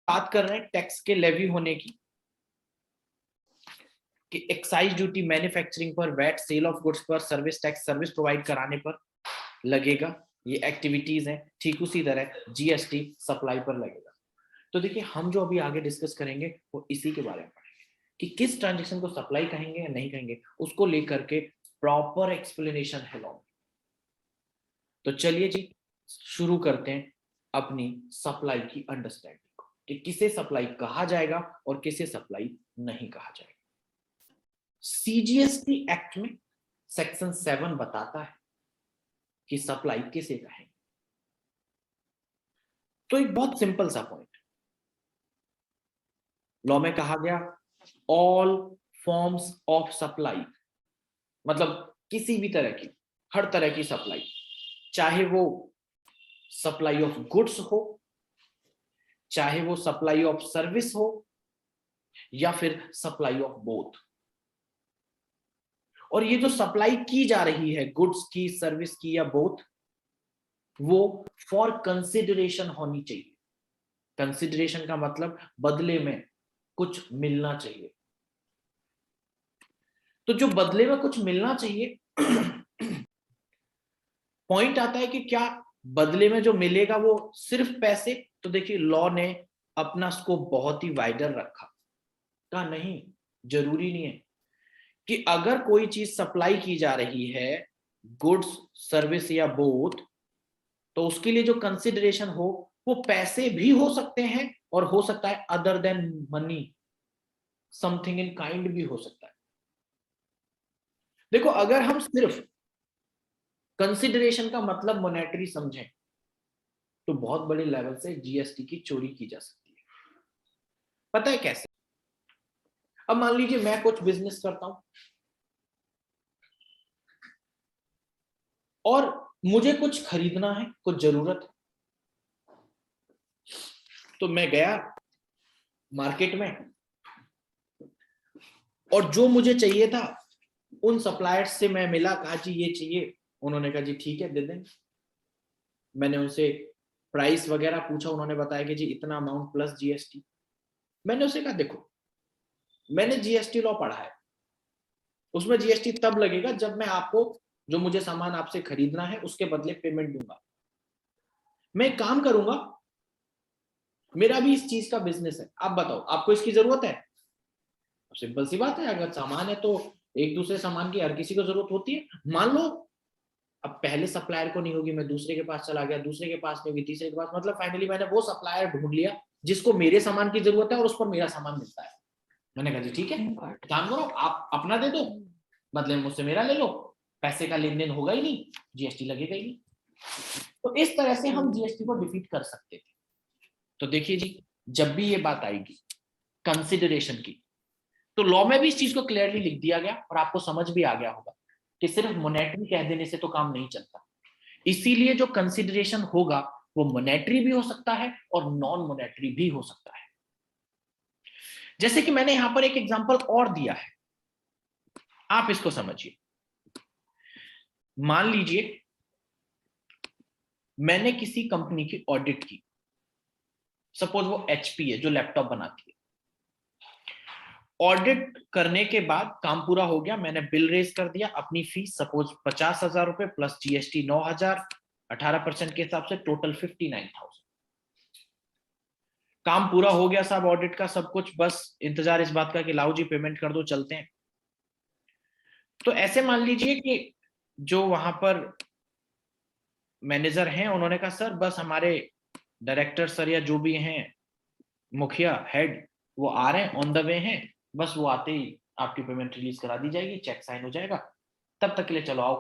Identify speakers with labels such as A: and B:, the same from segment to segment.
A: बात कर रहे हैं टैक्स के लेवी होने की, कि एक्साइज ड्यूटी मैन्युफैक्चरिंग पर, वैट सेल ऑफ गुड्स पर, सर्विस टैक्स सर्विस प्रोवाइड कराने पर लगेगा, ये एक्टिविटीज हैं। ठीक उसी तरह जीएसटी सप्लाई पर लगेगा। तो देखिए हम जो अभी आगे डिस्कस करेंगे वो इसी के बारे में पढ़ेंगे कि किस ट्रांजेक्शन को सप्लाई कहेंगे या नहीं कहेंगे, उसको लेकर के प्रॉपर एक्सप्लेनेशन है लॉ में। तो चलिए जी शुरू करते हैं अपनी सप्लाई की अंडरस्टैंडिंग को, कि किसे सप्लाई कहा जाएगा और किसे सप्लाई नहीं कहा जाएगा। सीजीएसटी एक्ट में सेक्शन 7 बताता है कि सप्लाई किसे कहेंगे। तो एक बहुत सिंपल सा पॉइंट, लॉ में कहा गया ऑल फॉर्म्स ऑफ सप्लाई, मतलब किसी भी तरह की, हर तरह की सप्लाई, चाहे वो सप्लाई ऑफ गुड्स हो, चाहे वो सप्लाई ऑफ सर्विस हो, या फिर सप्लाई ऑफ बोथ। और ये जो सप्लाई की जा रही है गुड्स की, सर्विस की या बोथ, वो फॉर कंसिडरेशन होनी चाहिए। कंसिडरेशन का मतलब बदले में कुछ मिलना चाहिए। तो जो बदले में कुछ मिलना चाहिए, पॉइंट आता है कि क्या बदले में जो मिलेगा वो सिर्फ पैसे। तो देखिए लॉ ने अपना स्कोप बहुत ही वाइडर रखा, कहा नहीं, जरूरी नहीं है कि अगर कोई चीज सप्लाई की जा रही है, गुड्स सर्विस या बोथ, तो उसके लिए जो कंसिडरेशन हो वो पैसे भी हो सकते हैं और हो सकता है other than money, something in kind भी हो सकता है। देखो अगर हम सिर्फ कंसिडरेशन का मतलब मॉनेटरी समझें तो बहुत बड़े लेवल से जीएसटी की चोरी की जा सकती है। पता है कैसे? अब मान लीजिए मैं कुछ बिजनेस करता हूं और मुझे कुछ खरीदना है, कुछ जरूरत है, तो मैं गया मार्केट में और जो मुझे चाहिए था उन सप्लायर्स से मैं मिला, कहा जी ये चाहिए, उन्होंने कहा जी ठीक है दे देंगे। मैंने उनसे प्राइस वगैरह पूछा, उन्होंने बताया कि जी इतना अमाउंट प्लस जीएसटी। मैंने उसे कहा देखो मैंने जीएसटी लॉ पढ़ा है, उसमें जीएसटी तब लगेगा जब मैं आपको जो मुझे सामान आपसे खरीदना है उसके बदले पेमेंट दूंगा। मैं एक काम करूंगा, मेरा भी इस चीज का बिजनेस है, आप बताओ आपको इसकी जरूरत है? सिंपल सी बात है, अगर सामान है तो एक दूसरे सामान की हर किसी को जरूरत होती है। मान लो अब पहले सप्लायर को नहीं होगी, मैं दूसरे के पास चला गया, दूसरे के पास नहीं होगी, तीसरे के पास, मतलब फाइनली मैंने वो सप्लायर ढूंढ लिया जिसको मेरे सामान की जरूरत है और उस पर मेरा सामान मिलता है। मैंने कहा जी ठीक है, काम करो आप अपना दे दो, बदले में मुझसे मेरा ले लो, पैसे का लेन देन होगा ही नहीं, जीएसटी लगेगा ही नहीं। तो इस तरह से हम जीएसटी को डिफीट कर सकते थे। तो देखिए जी जब भी ये बात आएगी कंसिडरेशन की, तो लॉ में भी इस चीज को क्लियरली लिख दिया गया और आपको समझ भी आ गया होगा कि सिर्फ मोनेटरी कह देने से तो काम नहीं चलता। इसीलिए जो कंसिडरेशन होगा वो मोनेटरी भी हो सकता है और नॉन मोनेटरी भी हो सकता है। जैसे कि मैंने यहां पर एक एग्जांपल और दिया है, आप इसको समझिए। मान लीजिए मैंने किसी कंपनी की ऑडिट की, सपोज वो एचपी है जो लैपटॉप बनाती है। ऑडिट करने के बाद काम पूरा हो गया, मैंने बिल रेज कर दिया, अपनी फीस सपोज 50,000 रुपए प्लस जीएसटी 9,000, 18% के हिसाब से टोटल 59,000। काम पूरा हो गया साहब ऑडिट का सब कुछ, बस इंतजार इस बात का कि लाओ जी पेमेंट कर दो चलते हैं। तो ऐसे मान लीजिए कि जो वहां पर मैनेजर हैं उन्होंने कहा सर बस हमारे डायरेक्टर सर या जो भी हैं मुखिया हेड वो आ रहे हैं, ऑन द वे हैं, बस वो आते ही आपकी पेमेंट रिलीज करा दी जाएगी, चेक साइन हो जाएगा, तब तक के लिए चलो आओ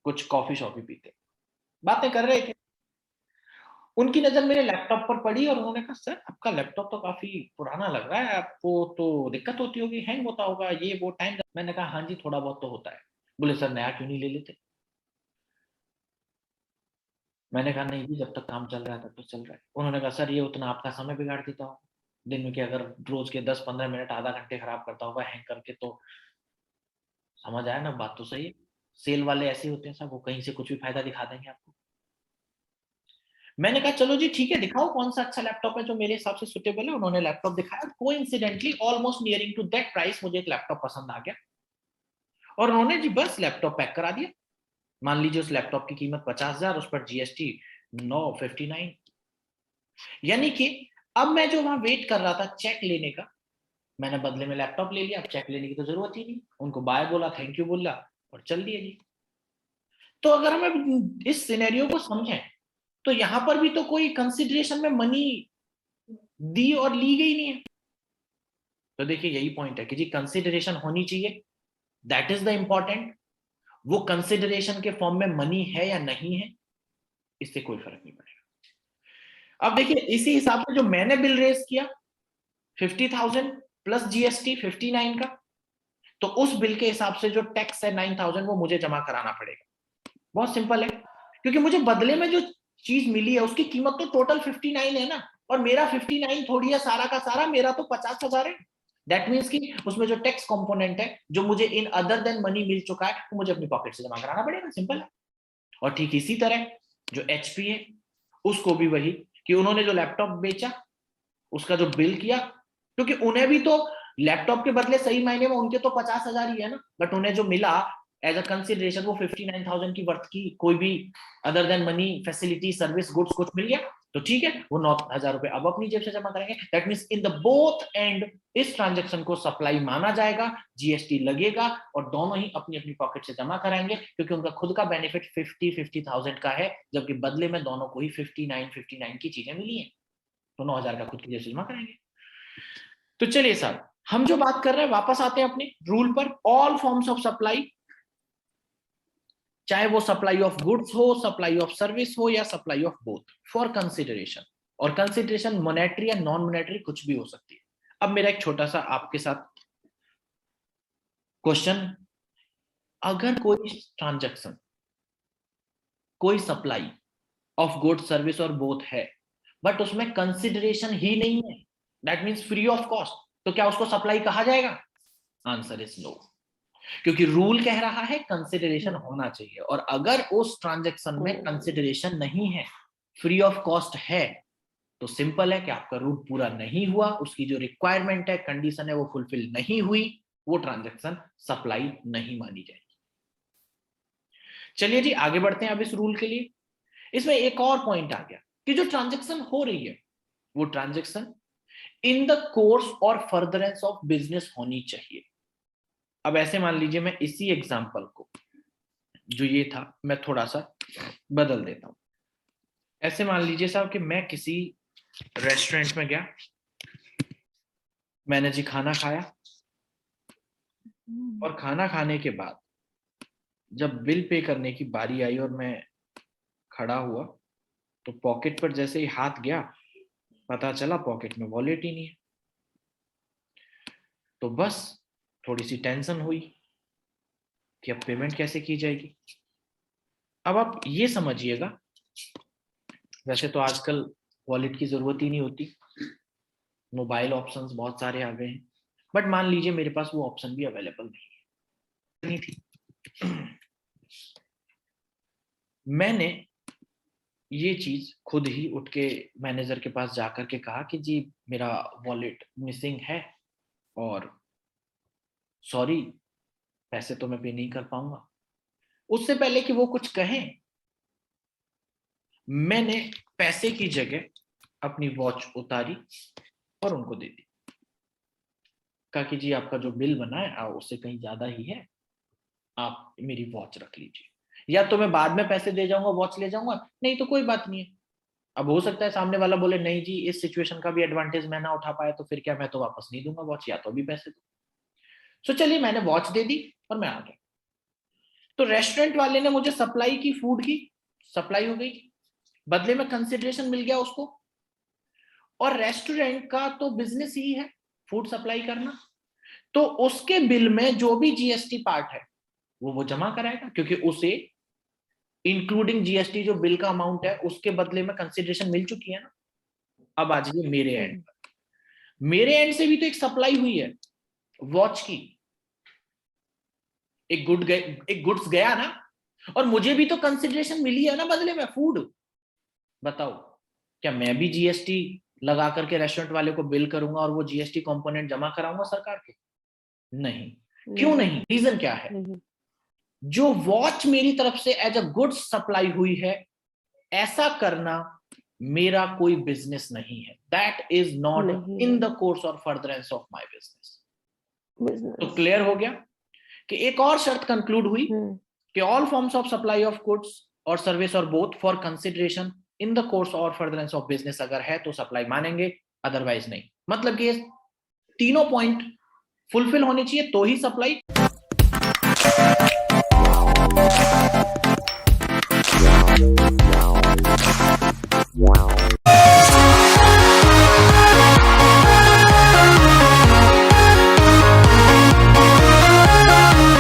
A: कुछ कॉफी शॉफी पीते। बातें कर रहे थे, उनकी नजर मेरे लैपटॉप पर पड़ी और उन्होंने कहा सर आपका लैपटॉप तो काफी पुराना लग रहा है, आपको तो दिक्कत होती होगी, हैंग होता होगा, ये वो टाइम। मैंने कहा हाँ जी थोड़ा बहुत तो होता है। बोले सर नया क्यों नहीं ले लेते? मैंने कहा नहीं जी जब तक काम चल रहा है तब तक चल रहा है। उन्होंने कहा सर ये उतना आपका समय बिगाड़ देता होगा दिन में, कि अगर रोज के 10-15 मिनट आधा घंटे खराब करता होगा हैंग करके, तो समझ आया ना, बात तो सही है। सेल वाले ऐसे होते हैं सब, वो कहीं से कुछ भी फायदा दिखा देंगे आपको। मैंने कहा चलो जी ठीक है, दिखाओ कौन सा अच्छा लैपटॉप है जो मेरे हिसाब से सुटेबल है। उन्होंने लैपटॉप दिखाया, coincidentally almost nearing to that price मुझे एक लैपटॉप पसंद आ गया और उन्होंने जी बस लैपटॉप पैक करा दिया। मान लीजिए उस लैपटॉप की कीमत 50,000, उस पर जीएसटी 959। यानी कि अब मैं जो वहां वेट कर रहा था चेक लेने का, मैंने बदले में लैपटॉप ले लिया। अब चेक लेने की तो जरूरत ही नहीं, उनको बाय बोला, थैंक यू बोला और चल दिया जी। तो अगर हम इस सिनेरियो को समझें तो यहां पर भी तो कोई कंसिडरेशन में मनी दी और ली गई नहीं है। तो देखिए यही पॉइंट है कि जी कंसिडरेशन होनी चाहिए, दैट इज द इंपॉर्टेंट। वो कंसिडरेशन के फॉर्म में मनी है या नहीं है, इससे कोई फर्क नहीं पड़ेगा। अब देखिए इसी हिसाब से जो मैंने बिल रेज किया 50,000 प्लस जीएसटी 59 का, तो उस बिल के हिसाब से जो टैक्स है 9,000 वो मुझे जमा कराना पड़ेगा। बहुत सिंपल है, क्योंकि मुझे बदले में जो चीज मिली है उसकी कीमत तो टोटल 59 है ना, और मेरा 59 थोड़ी है सारा का सारा, मेरा तो 50,000 है। दैट मीन्स कि उसमें जो टैक्स कंपोनेंट है जो मुझे इन अदर देन मनी मिल चुका है वो मुझे अपनी पॉकेट से जमा कराना पड़ेगा, सिंपल है। और ठीक इसी तरह जो एचपी है उसको भी वही, कि उन्होंने जो लैपटॉप बेचा उसका जो बिल किया, क्योंकि उन्हें भी तो लैपटॉप के बदले सही मायने में उनके तो 50,000 ही है ना, बट उन्हें जो मिला एज अ कंसिडरेशन वो 59,000 की वर्थ की कोई भी other than money facility service goods कुछ मिल गया, तो ठीक है वो 9,000 रुपए अब अपनी जेब से जमा करेंगे। That means in the both and इस ट्रांजेक्शन को सप्लाई माना जाएगा, जीएसटी लगेगा और दोनों ही अपनी अपनी पॉकेट से जमा कराएंगे, क्योंकि उनका खुद का बेनिफिट 50,000 का है, जबकि बदले में दोनों को ही 59 की चीजें मिली है, तो 9,000 का खुद की जेब से जमा कराएंगे। तो चलिए साहब, हम जो बात कर रहे हैं वापस आते हैं अपने रूल पर। ऑल फॉर्म्स ऑफ सप्लाई, चाहे वो सप्लाई ऑफ गुड्स हो, सप्लाई ऑफ सर्विस हो या supply of both, for consideration. और कंसिडरेशन मॉनेटरी या नॉन मॉनेटरी कुछ भी हो सकती है। अब मेरा एक छोटा सा आपके साथ क्वेश्चन, अगर कोई ट्रांजैक्शन, कोई सप्लाई ऑफ गुड्स सर्विस और बोथ है बट उसमें कंसिडरेशन ही नहीं है, that means free of cost, तो क्या उसको सप्लाई कहा जाएगा? आंसर इज नो, क्योंकि रूल कह रहा है कंसिडरेशन होना चाहिए। और अगर उस ट्रांजैक्शन में कंसिडरेशन नहीं है, फ्री ऑफ कॉस्ट है, तो सिंपल है कि आपका रूल पूरा नहीं हुआ, उसकी जो रिक्वायरमेंट है, कंडीशन है, वो फुलफिल नहीं हुई, वो ट्रांजैक्शन सप्लाई नहीं मानी जाएगी। चलिए जी आगे बढ़ते हैं अब इस रूल के लिए। इसमें एक और पॉइंट आ गया कि जो ट्रांजैक्शन हो रही है वो ट्रांजैक्शन इन द कोर्स और फर्दरेंस ऑफ बिजनेस होनी चाहिए। अब ऐसे मान लीजिए मैं इसी एग्जांपल को जो ये था मैं थोड़ा सा बदल देता हूं। ऐसे मान लीजिए साहब कि मैं किसी रेस्टोरेंट में गया, मैंने जी खाना खाया और खाना खाने के बाद जब बिल पे करने की बारी आई और मैं खड़ा हुआ तो पॉकेट पर जैसे ही हाथ गया पता चला पॉकेट में वॉलेट ही नहीं है। तो बस थोड़ी सी टेंशन हुई कि अब पेमेंट कैसे की जाएगी। अब आप ये समझिएगा, वैसे तो आजकल वॉलेट की जरूरत ही नहीं होती, मोबाइल ऑप्शंस बहुत सारे आ गए हैं, बट मान लीजिए मेरे पास वो ऑप्शन भी अवेलेबल नहीं थी। मैंने ये चीज खुद ही उठ के मैनेजर के पास जाकर के कहा कि जी मेरा वॉलेट मिसिंग है और सॉरी, पैसे तो मैं पे नहीं कर पाऊंगा। उससे पहले कि वो कुछ कहें, मैंने पैसे की जगह अपनी वॉच उतारी और उनको दे दी। कहा कि जी आपका जो बिल बना है उससे कहीं ज्यादा ही है, आप मेरी वॉच रख लीजिए, या तो मैं बाद में पैसे दे जाऊंगा वॉच ले जाऊंगा, नहीं तो कोई बात नहीं है। अब हो सकता है सामने वाला बोले नहीं जी इस सिचुएशन का भी एडवांटेज मैं ना उठा पाया तो फिर क्या, मैं तो वापस नहीं दूंगा वॉच, या तो अभी पैसे दो। सो चलिए मैंने वॉच दे दी और मैं आ गया। तो रेस्टोरेंट वाले ने मुझे सप्लाई की, फूड की सप्लाई हो गई, बदले में कंसिडरेशन मिल गया उसको। और रेस्टोरेंट का तो बिजनेस ही है फूड सप्लाई करना, तो उसके बिल में जो भी जीएसटी पार्ट है वो जमा कराएगा, क्योंकि उसे इंक्लूडिंग जीएसटी जो बिल का अमाउंट है उसके बदले में कंसिडरेशन मिल चुकी है ना। अब आ जाइए मेरे एंड पर, मेरे एंड से भी तो एक सप्लाई हुई है वॉच की, एक गुड्स गया ना, और मुझे भी तो कंसिडरेशन मिली है ना बदले में, फूड। बताओ, क्या मैं भी जीएसटी लगा करके रेस्टोरेंट वाले को बिल करूंगा और वो जीएसटी कंपोनेंट जमा कराऊंगा सरकार के? नहीं। क्यों नहीं? रीजन क्या है? जो वॉच मेरी तरफ से एज अ गुड्स सप्लाई हुई है, ऐसा करना मेरा कोई बिजनेस नहीं है। That is not in the course और फर्दरेंस ऑफ माई बिजनेस। तो क्लियर हो गया कि एक और शर्त कंक्लूड हुई कि all forms of supply of goods और सर्विस और both for consideration in the course और फर्दरेंस ऑफ बिजनेस अगर है तो सप्लाई मानेंगे, अदरवाइज नहीं। मतलब कि तीनों पॉइंट फुलफिल होने चाहिए तो ही सप्लाई